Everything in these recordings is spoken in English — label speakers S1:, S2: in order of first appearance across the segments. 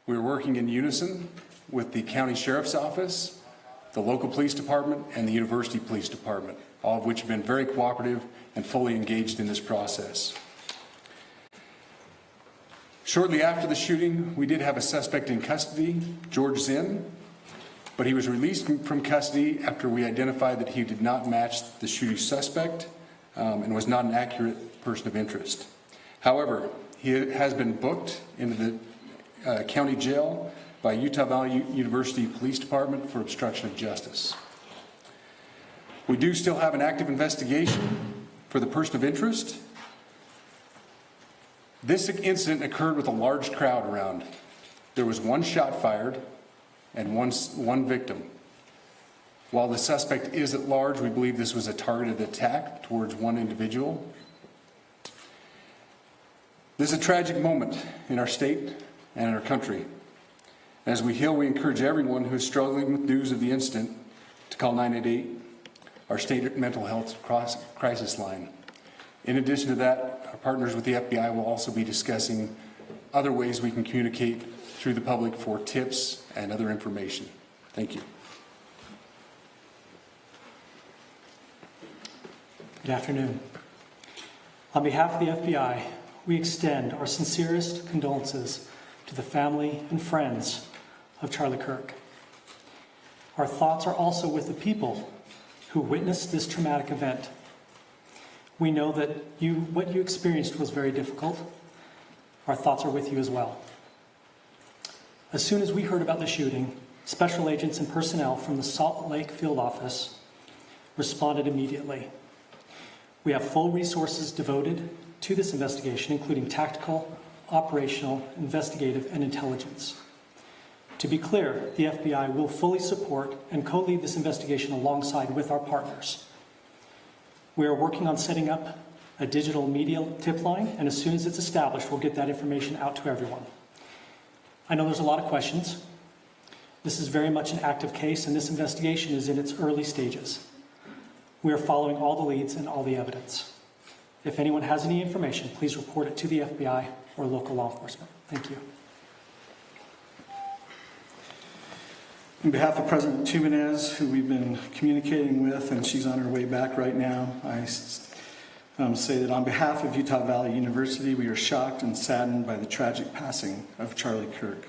S1: We're working in unison with the County Sheriff's Office, the local police department, and the University Police Department, all of which have been very cooperative and fully engaged in this process. Shortly after the shooting, we did have a suspect in custody, George Zinn, but he was released from custody after we identified that he did not match the shooting suspect and was not an accurate person of interest. However, he has been booked into the county jail by Utah Valley University Police Department for obstruction of justice. We do still have an active investigation for the person of interest. This incident occurred with a large crowd around. There was one shot fired and one victim. While the suspect is at large, we believe this was a targeted attack towards one individual. This is a tragic moment in our state and in our country. As we heal, we encourage everyone who is struggling with news of the incident to call 988, our state mental health crisis line. In addition to that, our partners with the FBI will also be discussing other ways we can communicate through the public for tips and other information. Thank you.
S2: Good afternoon. On behalf of the FBI, we extend our sincerest condolences to the family and friends of Charlie Kirk. Our thoughts are also with the people who witnessed this traumatic event. We know that what you experienced was very difficult. Our thoughts are with you as well. As soon as we heard about the shooting, special agents and personnel from the Salt Lake field office responded immediately. We have full resources devoted to this investigation, including tactical, operational, investigative, and intelligence. To be clear, the FBI will fully support and co-lead this investigation alongside with our partners. We are working on setting up a digital media tip line, and as soon as it's established, we'll get that information out to everyone. I know there's a lot of questions. This is very much an active case, and this investigation is in its early stages. We are following all the leads and all the evidence. If anyone has any information, please report it to the FBI or local law enforcement. Thank you.
S3: On behalf of President Tumenez, who we've been communicating with, and she's on her way back right now, I say that on behalf of Utah Valley University, we are shocked and saddened by the tragic passing of Charlie Kirk.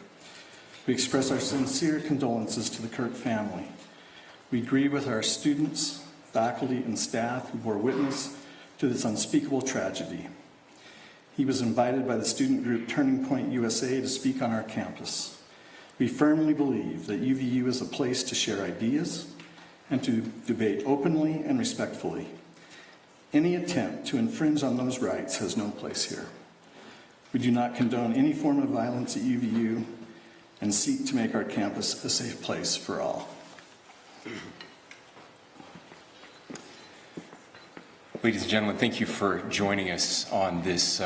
S3: We express our sincere condolences to the Kirk family. We grieve with our students, faculty, and staff who bore witness to this unspeakable tragedy. He was invited by the student group Turning Point USA to speak on our campus. We firmly believe that UVU is a place to share ideas and to debate openly and respectfully. Any attempt to infringe on those rights has no place here. We do not condone any form of violence at UVU and seek to make our campus a safe place for all.
S4: Ladies and gentlemen, thank you for joining us on this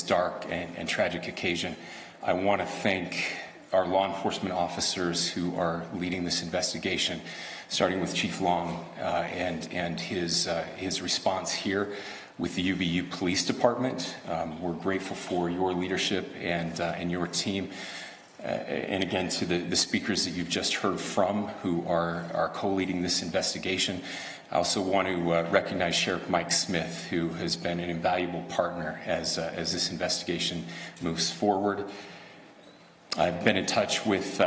S4: dark and tragic occasion. I want to thank our law enforcement officers who are leading this investigation, starting with Chief Long and his response here with the UVU Police Department. We're grateful for your leadership and your team. And again, to the speakers that you've just heard from who are co-leading this investigation. I also want to recognize Sheriff Mike Smith, who has been an invaluable partner as this investigation moves forward. I've been in touch with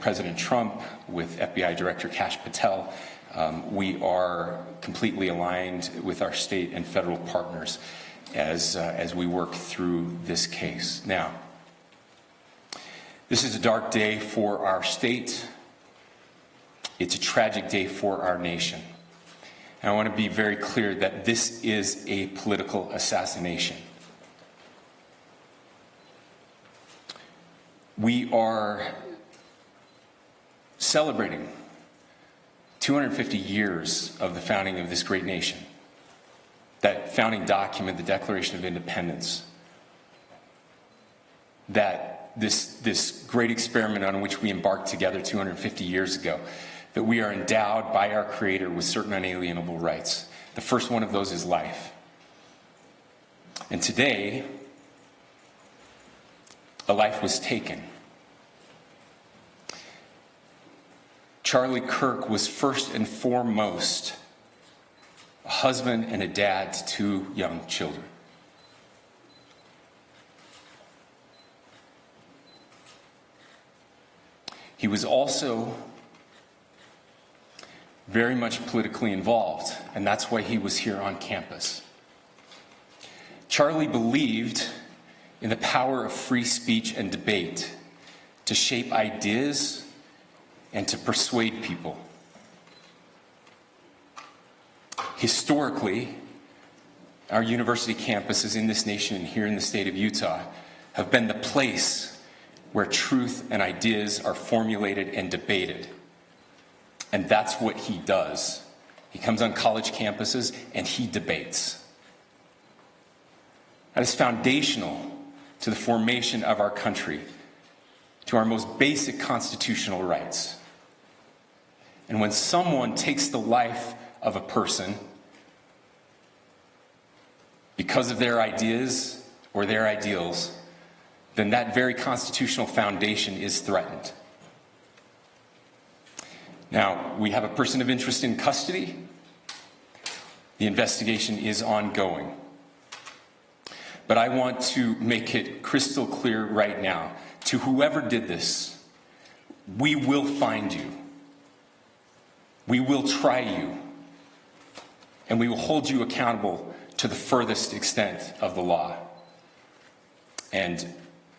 S4: President Trump, with FBI Director Kash Patel. We are completely aligned with our state and federal partners as we work through this case. Now, this is a dark day for our state. It's a tragic day for our nation. And I want to be very clear that this is a political assassination. We are celebrating 250 years of the founding of this great nation. That founding document, the Declaration of Independence, that this great experiment on which we embarked together 250 years ago, that we are endowed by our Creator with certain unalienable rights. The first one of those is life. And today, a life was taken. Charlie Kirk was first and foremost a husband and a dad to 2 young children. He was also very much politically involved, and that's why he was here on campus. Charlie believed in the power of free speech and debate to shape ideas and to persuade people. Historically, our university campuses in this nation and here in the state of Utah have been the place where truth and ideas are formulated and debated. And that's what he does. He comes on college campuses and he debates. That is foundational to the formation of our country, to our most basic constitutional rights. And when someone takes the life of a person because of their ideas or their ideals, then that very constitutional foundation is threatened. Now, we have a person of interest in custody. The investigation is ongoing. But I want to make it crystal clear right now, to whoever did this, we will find you. We will try you. And we will hold you accountable to the furthest extent of the law. And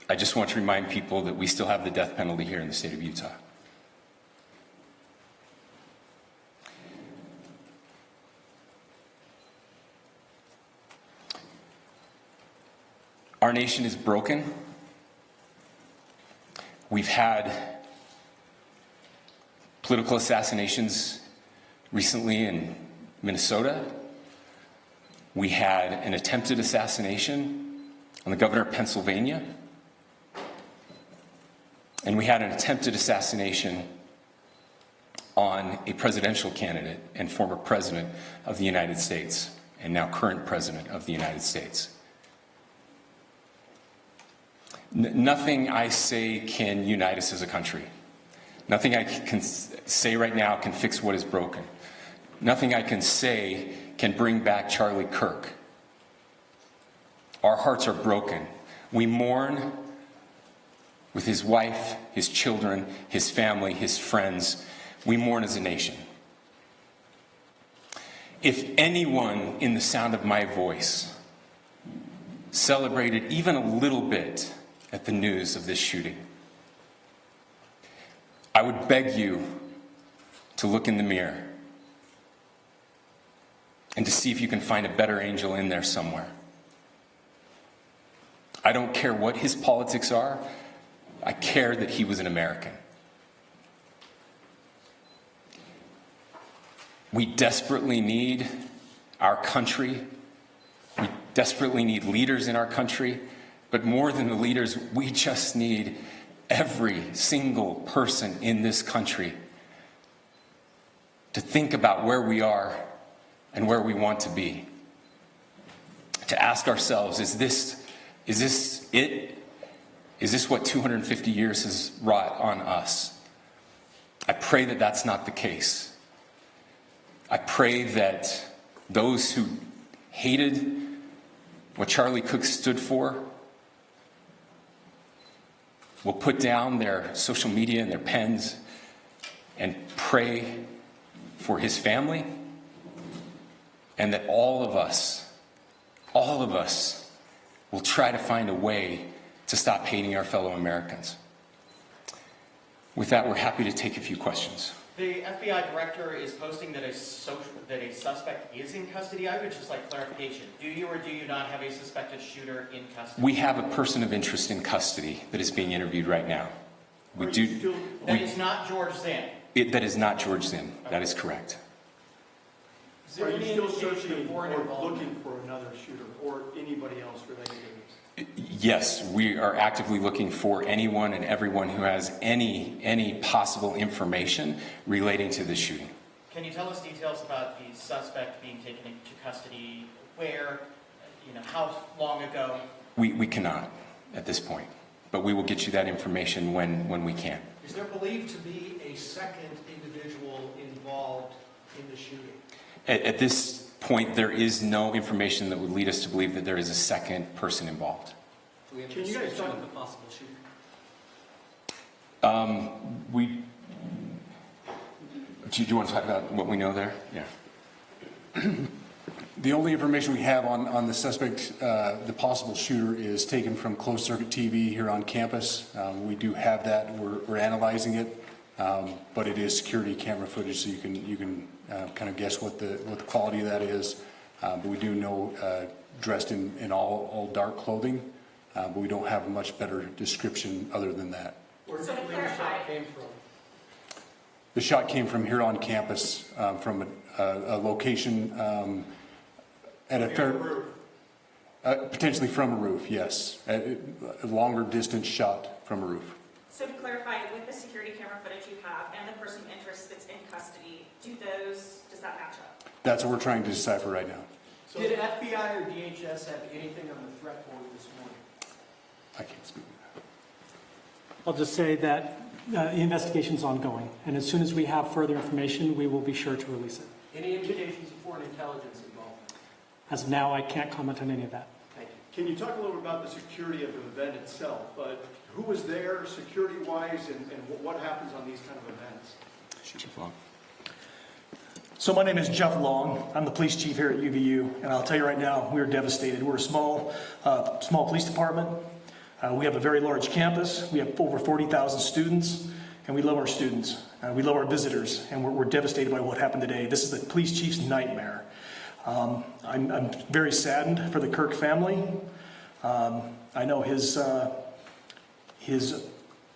S4: I just want to remind people that we still have the death penalty here in the state of Utah. Our nation is broken. We've had political assassinations recently in Minnesota. We had an attempted assassination on the governor of Pennsylvania. And we had an attempted assassination on a presidential candidate and former president of the United States, and now current president of the United States. Nothing I say can unite us as a country. Nothing I can say right now can fix what is broken. Nothing I can say can bring back Charlie Kirk. Our hearts are broken. We mourn with his wife, his children, his family, his friends. We mourn as a nation. If anyone in the sound of my voice celebrated even a little bit at the news of this shooting, I would beg you to look in the mirror and to see if you can find a better angel in there somewhere. I don't care what his politics are. I care that he was an American. We desperately need our country. We desperately need leaders in our country. But more than the leaders, we just need every single person in this country to think about where we are and where we want to be. To ask ourselves, is this it? Is this what 250 years has wrought on us? I pray that that's not the case. I pray that those who hated what Charlie Kirk stood for will put down their social media and their pens and pray for his family, and that all of us will try to find a way to stop hating our fellow Americans. With that, we're happy to take a few questions.
S5: The FBI director is posting that a suspect is in custody. I would just like clarification. Do you or do you not have a suspected shooter in custody?
S4: We have a person of interest in custody that is being interviewed right now.
S5: That is not George Zinn.
S4: That is not George Zinn. That is correct.
S6: Is there any indication or looking for another shooter or anybody else related to this?
S4: Yes, we are actively looking for anyone and everyone who has any possible information relating to this shooting.
S5: Can you tell us details about the suspect being taken into custody? Where? How long ago?
S4: We cannot at this point, but we will get you that information when we can.
S7: Is there believed to be a second individual involved in the shooting?
S4: At this point, there is no information that would lead us to believe that there is a second person involved.
S6: Can you guys talk,
S7: The possible shooter.
S4: Do you want to talk about what we know there? Yeah.
S1: The only information we have on the suspect, the possible shooter, is taken from closed-circuit TV here on campus. We do have that. We're analyzing it, but it is security camera footage, so you can kind of guess what the quality of that is. But we do know dressed in all dark clothing, but we don't have a much better description other than that.
S6: where
S8: So to
S6: the shot
S8: clarify-
S6: came from?
S1: The shot came from here on campus, from a location at a fair,
S6: Roof.
S1: potentially from a roof, yes. A longer distance shot from a roof.
S8: So to clarify, with the security camera footage you have and the person of interest that's in custody, does that match up?
S1: That's what we're trying to decipher right now.
S6: So did FBI or DHS have anything on the threat board this morning?
S1: I can't speak.
S2: I'll just say that the investigation's ongoing, and as soon as we have further information, we will be sure to release it.
S6: Any indications of foreign intelligence involved?
S2: As of now, I can't comment on any of that.
S6: Thank you. Can you talk a little bit about the security of the event itself? Who was there security-wise, and what happens on these kind of events?
S3: So my name is Jeff Long. I'm the police chief here at UVU, and I'll tell you right now, we're devastated. We're a small police department. We have a very large campus. We have over 40,000 students, and we love our students. We love our visitors, and we're devastated by what happened today. This is the police chief's nightmare. I'm very saddened for the Kirk family. I know his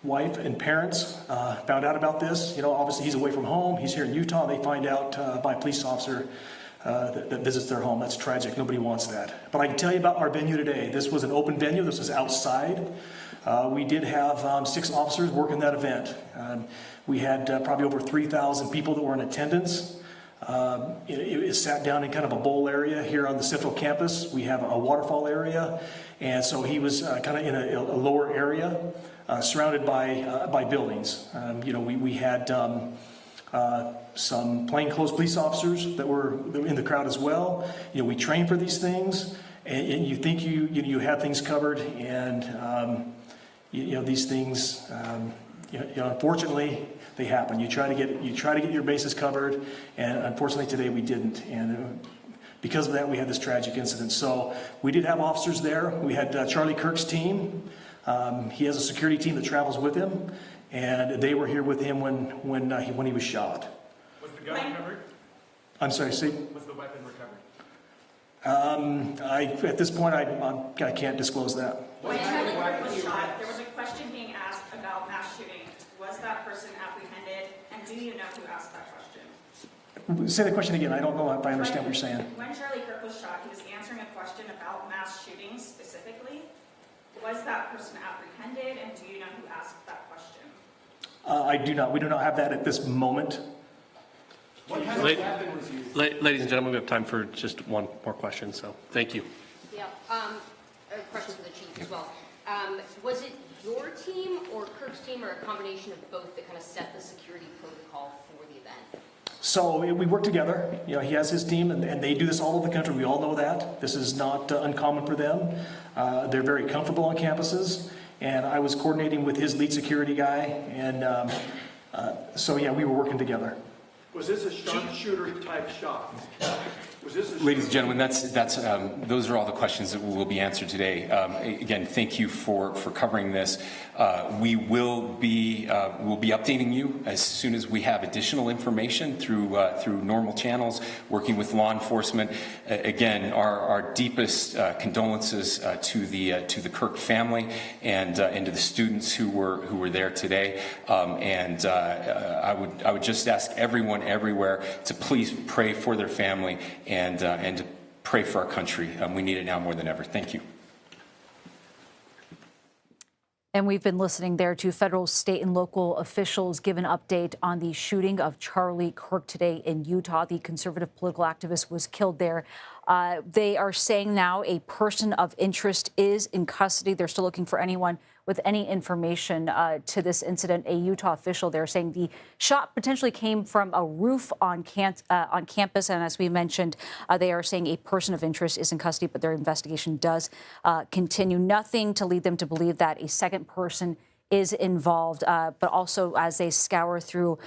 S3: wife and parents found out about this. You know, obviously he's away from home. He's here in Utah. They find out by a police officer that visits their home. That's tragic. Nobody wants that. But I can tell you about our venue today. This was an open venue. This was outside. We did have 6 officers working that event. We had probably over 3,000 people that were in attendance. It sat down in kind of a bowl area here on the central campus. We have a waterfall area. And so he was kind of in a lower area, surrounded by buildings. We had some plainclothes police officers that were in the crowd as well. We train for these things, and you think you have things covered, and these things, unfortunately, they happen. You try to get your bases covered, and unfortunately today we didn't. And because of that, we had this tragic incident. So we did have officers there. We had Charlie Kirk's team. He has a security team that travels with him, and they were here with him when he was shot.
S6: Was the gun recovered?
S3: I'm sorry, see?
S6: Was the weapon recovered?
S3: At this point, I can't disclose that.
S8: When Charlie Kirk was shot, there was a question being asked about mass shooting. Was that person apprehended, and do you know who asked that question?
S3: Say the question again. I don't know if I understand what you're saying.
S8: When Charlie Kirk was shot, he was answering a question about mass shootings specifically. Was that person apprehended, and do you know who asked that question?
S3: I do not. We do not have that at this moment.
S6: What kind of weapon was used?
S9: Ladies and gentlemen, we have time for just one more question, so thank you.
S10: Yeah, a question for the chief as well. Was it your team or Kirk's team, or a combination of both, that kind of set the security protocol for the event?
S3: So we work together. He has his team, and they do this all over the country. We all know that. This is not uncommon for them. They're very comfortable on campuses, and I was coordinating with his lead security guy, and so yeah, we were working together.
S6: Was this a sharpshooter type shot? Was this a
S4: Ladies and gentlemen, those are all the questions that will be answered today. Again, thank you for covering this. We will be updating you as soon as we have additional information through normal channels, working with law enforcement. Again, our deepest condolences to the Kirk family and to the students who were there today. I would just ask everyone everywhere to please pray for their family and to pray for our country. We need it now more than ever. Thank you.
S11: And we've been listening there to federal, state, and local officials give an update on the shooting of Charlie Kirk today in Utah. The conservative political activist was killed there They are saying now a person of interest is in custody. They're still looking for anyone with any information to this incident. A Utah official, they're saying the shot potentially came from a roof on campus. And as we mentioned, they are saying a person of interest is in custody, but their investigation does continue. Nothing to lead them to believe that a second person is involved, but also as they scour through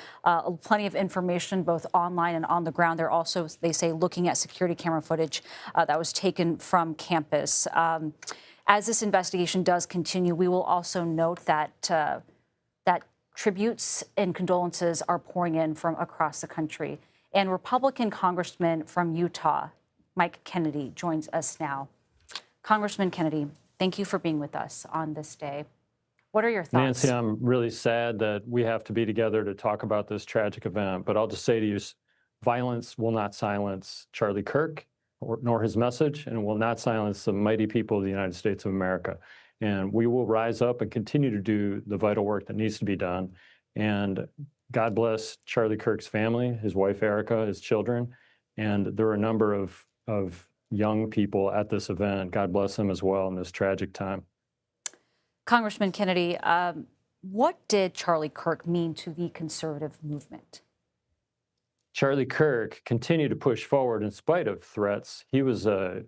S11: plenty of information, both online and on the ground, they're also, they say, looking at security camera footage that was taken from campus. As this investigation does continue, we will also note that that tributes and condolences are pouring in from across the country. And Republican Congressman from Utah, Mike Kennedy, joins us now. Congressman Kennedy, thank you for being with us on this day. What are your thoughts?
S12: Nancy, I'm really sad that we have to be together to talk about this tragic event, but I'll just say to you, violence will not silence Charlie Kirk nor his message, and will not silence the mighty people of the United States of America. And we will rise up and continue to do the vital work that needs to be done. And God bless Charlie Kirk's family, his wife, Erica, his children. And there are a number of young people at this event. God bless them as well in this tragic time.
S11: Congressman Kennedy, what did Charlie Kirk mean to the conservative movement?
S12: Charlie Kirk continued to push forward in spite of threats. He was a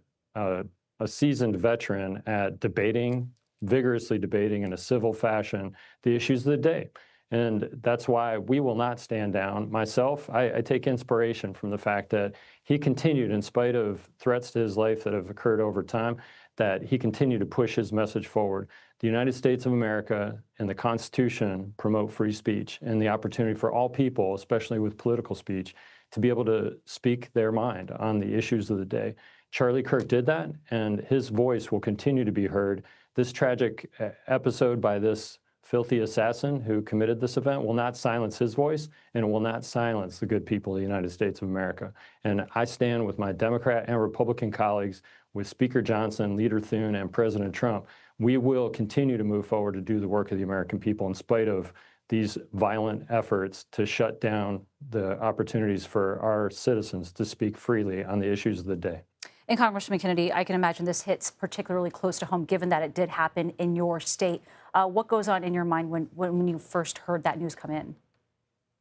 S12: seasoned veteran at vigorously debating in a civil fashion the issues of the day. And that's why we will not stand down. Myself, I take inspiration from the fact that he continued, in spite of threats to his life that have occurred over time, that he continued to push his message forward. The United States of America and the Constitution promote free speech and the opportunity for all people, especially with political speech, to be able to speak their mind on the issues of the day. Charlie Kirk did that, and his voice will continue to be heard. This tragic episode by this filthy assassin who committed this event will not silence his voice, and it will not silence the good people of the United States of America. And I stand with my Democrat and Republican colleagues, with Speaker Johnson, Leader Thune, and President Trump. We will continue to move forward to do the work of the American people in spite of these violent efforts to shut down the opportunities for our citizens to speak freely on the issues of the day.
S11: And Congressman Kennedy, I can imagine this hits particularly close to home, given that it did happen in your state. What goes on in your mind when you first heard that news come in?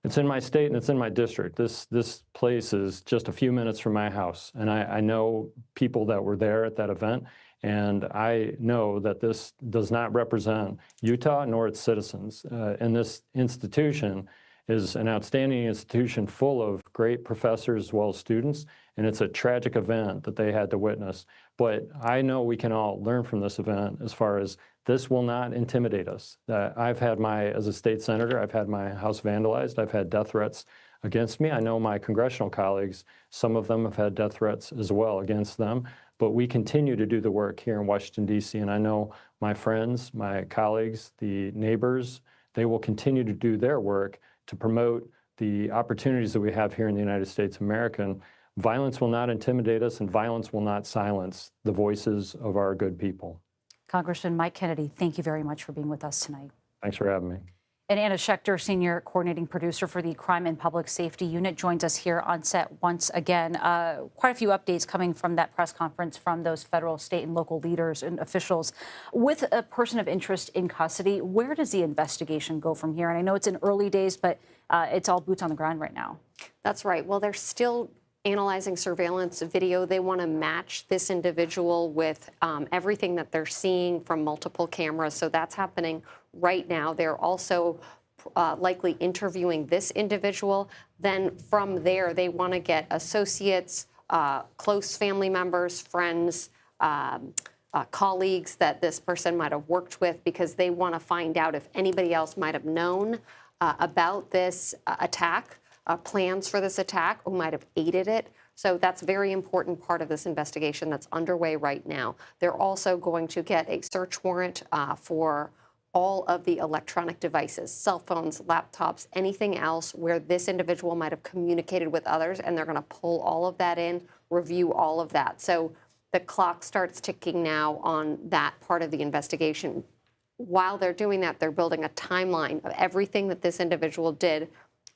S12: It's in my state and it's in my district. This place is just a few minutes from my house. And I know people that were there at that event. And I know that this does not represent Utah nor its citizens. And this institution is an outstanding institution full of great professors as well as students. And it's a tragic event that they had to witness. But I know we can all learn from this event as far as this will not intimidate us. As a state senator, I've had my house vandalized. I've had death threats against me. I know my congressional colleagues, some of them have had death threats as well against them. But we continue to do the work here in Washington, D.C. And I know my friends, my colleagues, the neighbors, they will continue to do their work to promote the opportunities that we have here in the United States of America. And violence will not intimidate us, and violence will not silence the voices of our good people.
S11: Congressman Mike Kennedy, thank you very much for being with us tonight.
S12: Thanks for having me.
S11: And Anna Schechter, Senior Coordinating Producer for the Crime and Public Safety Unit, joins us here on set once again. Quite a few updates coming from that press conference from those federal, state, and local leaders and officials. With a person of interest in custody, where does the investigation go from here? And I know it's in early days, but it's all boots on the ground right now.
S13: That's right. Well, they're still analyzing surveillance video. They want to match this individual with everything that they're seeing from multiple cameras. So that's happening right now. They're also likely interviewing this individual. Then from there, they want to get associates, close family members, friends, colleagues that this person might have worked with, because they want to find out if anybody else might have known about this attack. Plans for this attack, who might have aided it. So that's a very important part of this investigation that's underway right now. They're also going to get a search warrant for all of the electronic devices, cell phones, laptops, anything else where this individual might have communicated with others, and they're going to pull all of that in, review all of that. So the clock starts ticking now on that part of the investigation. While they're doing that, they're building a timeline of everything that this individual did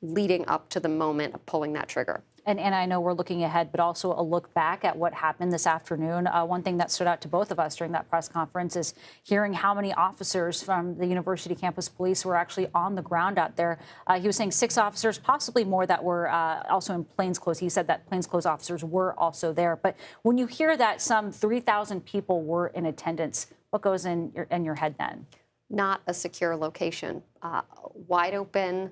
S13: leading up to the moment of pulling that trigger.
S11: And I know we're looking ahead, but also a look back at what happened this afternoon. One thing that stood out to both of us during that press conference is hearing how many officers from the University Campus Police were actually on the ground out there. He was saying 6 officers, possibly more, that were also in plainclothes. He said that plainclothes officers were also there. But when you hear that some 3,000 people were in attendance, what goes in your head then?
S13: Not a secure location. Wide open,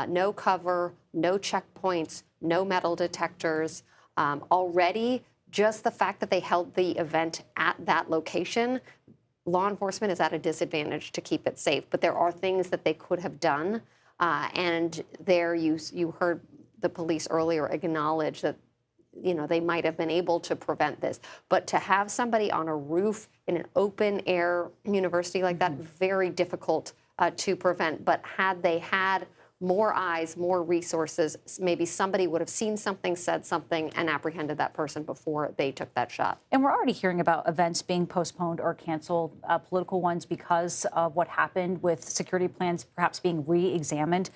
S13: no cover, no checkpoints, no metal detectors. Already, just the fact that they held the event at that location, law enforcement is at a disadvantage to keep it safe. But there are things that they could have done. And there you heard the police earlier acknowledge that they might have been able to prevent this. But to have somebody on a roof in an open air university like that, very difficult to prevent. But had they had more eyes, more resources, maybe somebody would have seen something, said something, and apprehended that person before they took that shot.
S11: And we're already hearing about events being postponed or canceled, political ones, because of what happened with security plans perhaps being re-examined.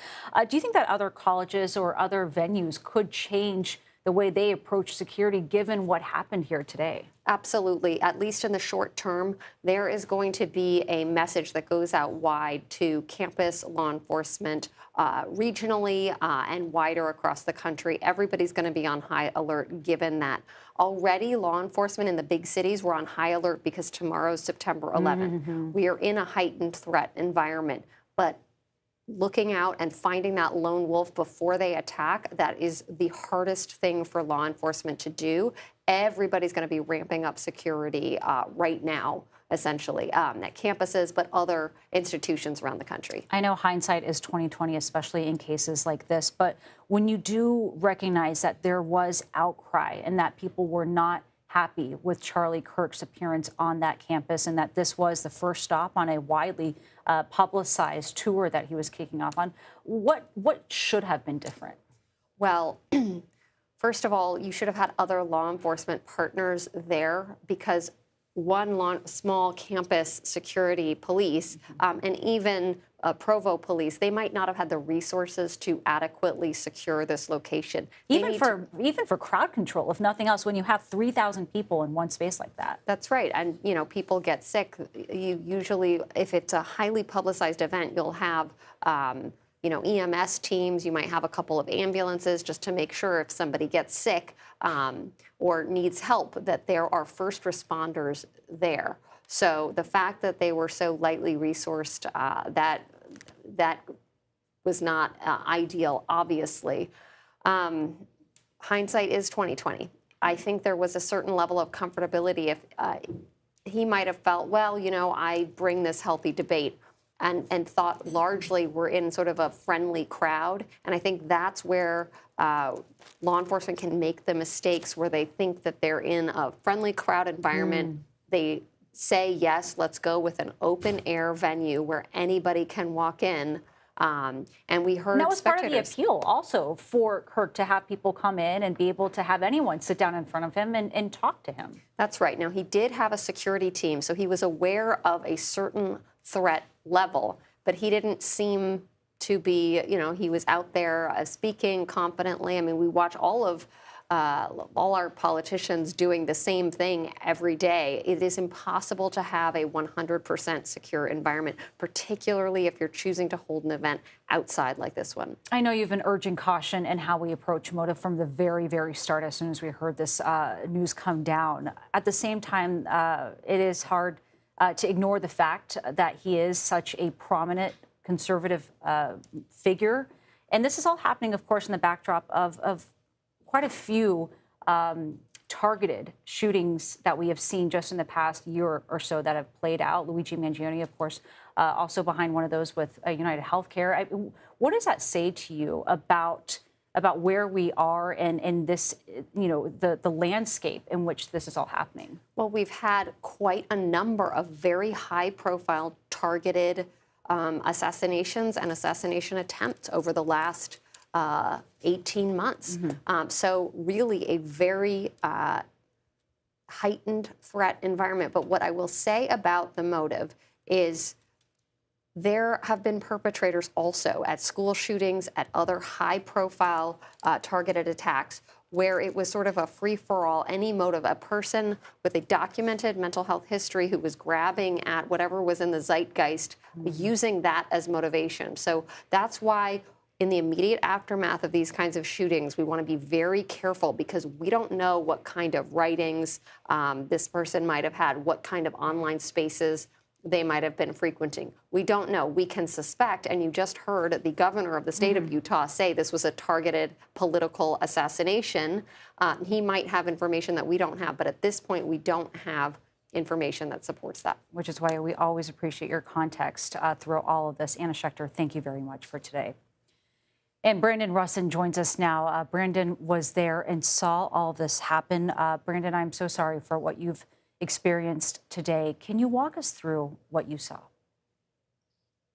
S11: Do you think that other colleges or other venues could change the way they approach security given what happened here today?
S13: Absolutely. At least in the short term, there is going to be a message that goes out wide to campus law enforcement, regionally and wider across the country. Everybody's going to be on high alert given that. Already, law enforcement in the big cities were on high alert because tomorrow's September 11th. We are in a heightened threat environment. But looking out and finding that lone wolf before they attack, that is the hardest thing for law enforcement to do. Everybody's going to be ramping up security right now, essentially, at campuses, but other institutions around the country.
S11: I know hindsight is 20/20, especially in cases like this, but when you do recognize that there was outcry and that people were not happy with Charlie Kirk's appearance on that campus and that this was the first stop on a widely publicized tour that he was kicking off on, what should have been different?
S13: Well, first of all, you should have had other law enforcement partners there because one small campus security police and even Provo police, they might not have had the resources to adequately secure this location.
S11: Even for crowd control, if nothing else, when you have 3,000 people in one space like that.
S13: That's right. And, people get sick. You usually, if it's a highly publicized event, you'll have, EMS teams. You might have a couple of ambulances just to make sure if somebody gets sick or needs help that there are first responders there. So the fact that they were so lightly resourced, that was not ideal, obviously. Hindsight is 20/20. I think there was a certain level of comfortability if he might have felt, well, I bring this healthy debate and thought largely we're in sort of a friendly crowd. And I think that's where law enforcement can make the mistakes where they think that they're in a friendly crowd environment. They say, yes, let's go with an open air venue where anybody can walk in. And we heard
S11: and that was
S13: spectators.
S11: part of the appeal also for Kirk to have people come in and be able to have anyone sit down in front of him and talk to him.
S13: That's right. Now, he did have a security team, so he was aware of a certain threat level, but he didn't seem to be, he was out there speaking confidently. I mean, we watch all our politicians doing the same thing every day. It is impossible to have a 100% secure environment, particularly if you're choosing to hold an event outside like this one.
S11: I know you've been urging caution in how we approach motive from the very, very start as soon as we heard this news come down. At the same time, it is hard to ignore the fact that he is such a prominent conservative figure. And this is all happening, of course, in the backdrop of quite a few targeted shootings that we have seen just in the past year or so that have played out. Luigi Mangione, of course, also behind one of those with United Healthcare. What does that say to you about where we are and this, the landscape in which this is all happening?
S13: Well, we've had quite a number of very high-profile targeted assassinations and assassination attempts over the last 18 months. So really a very heightened threat environment. But what I will say about the motive is There have been perpetrators also at school shootings, at other high-profile targeted attacks, where it was sort of a free-for-all, any motive, a person with a documented mental health history who was grabbing at whatever was in the zeitgeist, using that as motivation. So that's why in the immediate aftermath of these kinds of shootings, we want to be very careful because we don't know what kind of writings this person might have had, what kind of online spaces they might have been frequenting. We don't know. We can suspect, and you just heard the governor of the state of Utah say this was a targeted political assassination. He might have information that we don't have, but at this point, we don't have information that supports that.
S11: Which is why we always appreciate your context through all of this. Anna Schechter, thank you very much for today. And Brandon Russin joins us now. Brandon was there and saw all this happen. Brandon, I'm so sorry for what you've experienced today. Can you walk us through what you saw?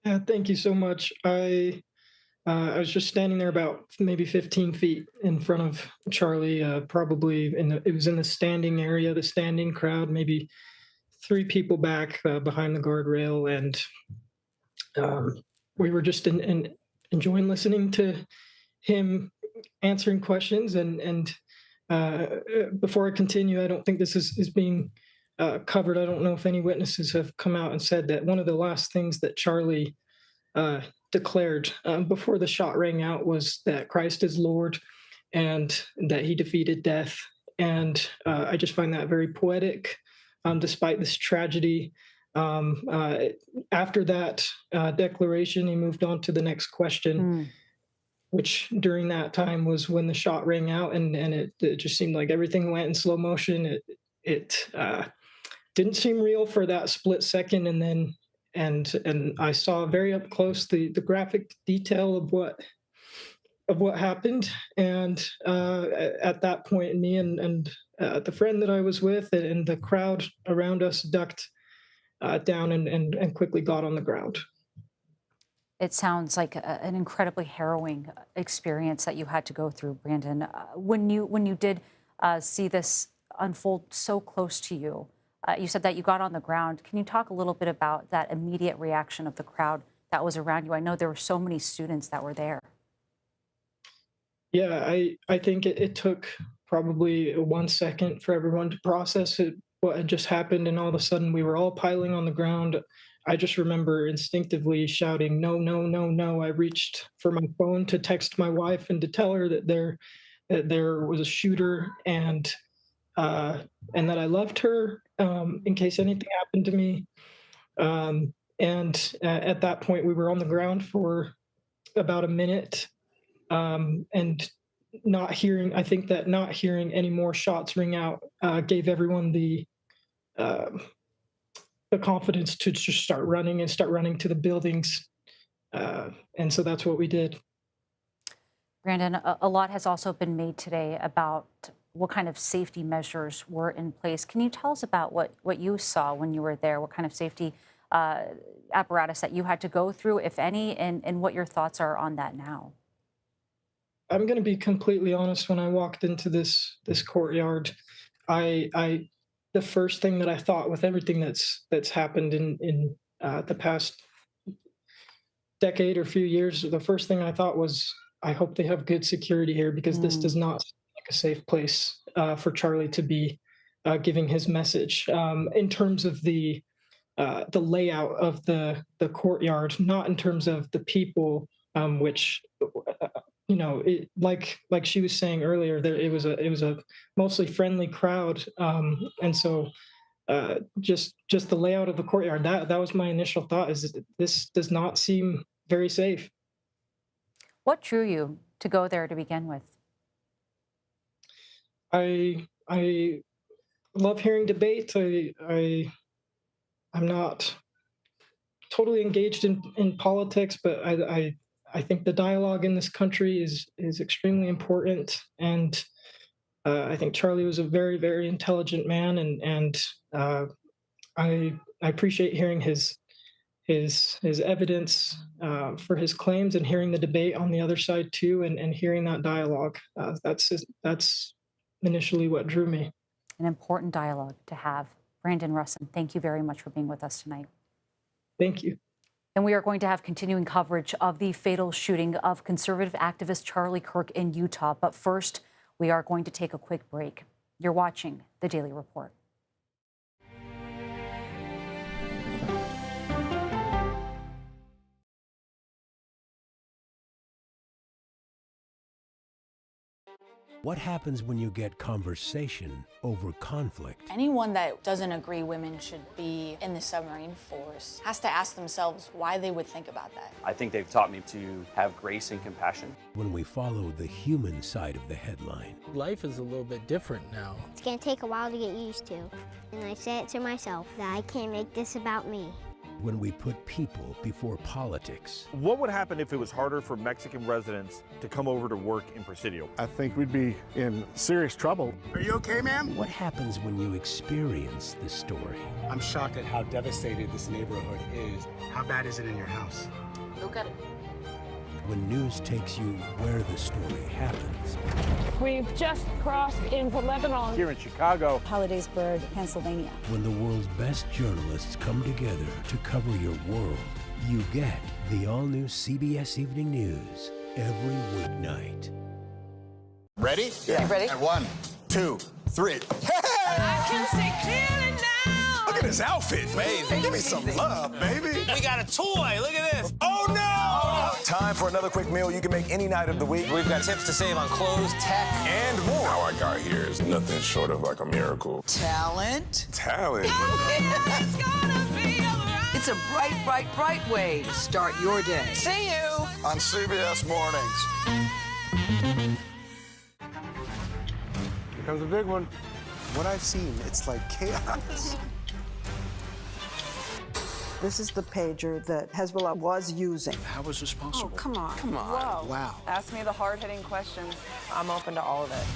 S14: Yeah, thank you so much. I was just standing there about maybe 15 feet in front of Charlie, probably it was in the standing area, the standing crowd, maybe 3 people back behind the guardrail. And we were just enjoying listening to him answering questions. And before I continue, I don't think this is being covered. I don't know if any witnesses have come out and said that one of the last things that Charlie declared before the shot rang out was that Christ is Lord and that he defeated death. And I just find that very poetic, despite this tragedy. After that declaration, he moved on to the next question, which during that time was when the shot rang out, and it just seemed like everything went in slow motion. It didn't seem real for that split second, and then I saw very up close the graphic detail of what happened. And at that point, me and the friend that I was with and the crowd around us ducked down and quickly got on the ground.
S11: It sounds like an incredibly harrowing experience that you had to go through, Brandon. When you did see this unfold so close to you, you said that you got on the ground. Can you talk a little bit about that immediate reaction of the crowd that was around you? I know there were so many students that were there.
S14: Yeah, I think it took probably 1 second for everyone to process what had just happened, and all of a sudden we were all piling on the ground. I just remember instinctively shouting, "No, no, no, no." I reached for my phone to text my wife and to tell her that there was a shooter, and that I loved her in case anything happened to me. And at that point, we were on the ground for about a minute, and not hearing any more shots ring out gave everyone the confidence to just start running to the buildings. And so that's what we did.
S11: Brandon, a lot has also been made today about what kind of safety measures were in place. Can you tell us about what you saw when you were there? What kind of safety apparatus that you had to go through, if any, and what your thoughts are on that now?
S14: I'm going to be completely honest. When I walked into this courtyard, the first thing that I thought, with everything that's happened in the past decade or few years, the first thing I thought was, I hope they have good security here, because this does not seem like a safe place for Charlie to be giving his message. In terms of the layout of the courtyard, not in terms of the people, which like she was saying earlier, it was a mostly friendly crowd, and so just the layout of the courtyard. That was my initial thought: is that this does not seem very safe.
S11: What drew you to go there to begin with?
S14: I love hearing debate. I'm not totally engaged in politics, but I think the dialogue in this country is extremely important, and I think Charlie was a very, very intelligent man, and I appreciate hearing his evidence for his claims, and hearing the debate on the other side too, and hearing that dialogue. That's initially what drew me.
S11: An important dialogue to have. Brandon Russin, thank you very much for being with us tonight.
S14: Thank you.
S11: And we are going to have continuing coverage of the fatal shooting of conservative activist Charlie Kirk in Utah. But first, we are going to take a quick break. You're watching The Daily Report.
S15: What happens when you get conversation over conflict?
S16: Anyone that doesn't agree women should be in the submarine force has to ask themselves why they would think about that.
S17: I think they've taught me to have grace and compassion.
S15: When we follow the human side of the headline.
S18: Life is a little bit different now.
S19: It's going to take a while to get used to. And I say it to myself that I can't make this about me.
S15: When we put people before politics.
S20: What would happen if it was harder for Mexican residents to come over to work in Presidio?
S21: I think we'd be in serious trouble.
S22: Are you okay, ma'am?
S15: What happens when you experience the story?
S22: I'm shocked at how devastated this neighborhood is. How bad is it in your house?
S16: Look at it.
S15: When news takes you where the story happens.
S23: We've just crossed into Lebanon.
S20: Here in Chicago.
S23: Hollidaysburg, Pennsylvania.
S15: When the world's best journalists come together to cover your world, you get the all-new CBS Evening News every weeknight.
S22: Ready?
S23: Yeah. You ready?
S22: At 1, 2, 3. Hey!
S23: I can see clearly now.
S22: Look at his outfit. Amazing. Give me some love, baby. We got a toy. Look at this. Oh, no! Time for another quick meal you can make any night of the week. We've got tips to save on clothes, tech, and more.
S24: How I got here is nothing short of like a miracle.
S25: Talent?
S24: Talent?
S23: It's gonna be alright.
S25: It's a bright, bright, bright way to start your day.
S23: See you
S22: on CBS Mornings.
S21: Here comes a big one.
S22: What I've seen, it's like chaos.
S25: This is the pager that Hezbollah was using.
S22: How was this possible?
S25: Oh, come on.
S22: Come on.
S25: Whoa.
S22: Wow.
S23: Ask me the hard-hitting questions. I'm open to all of it.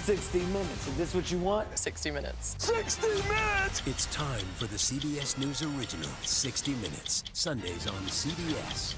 S18: 60 minutes. Is this what you want?
S23: 60 minutes.
S22: 60 minutes!
S15: It's time for the CBS News original, 60 Minutes, Sundays on CBS.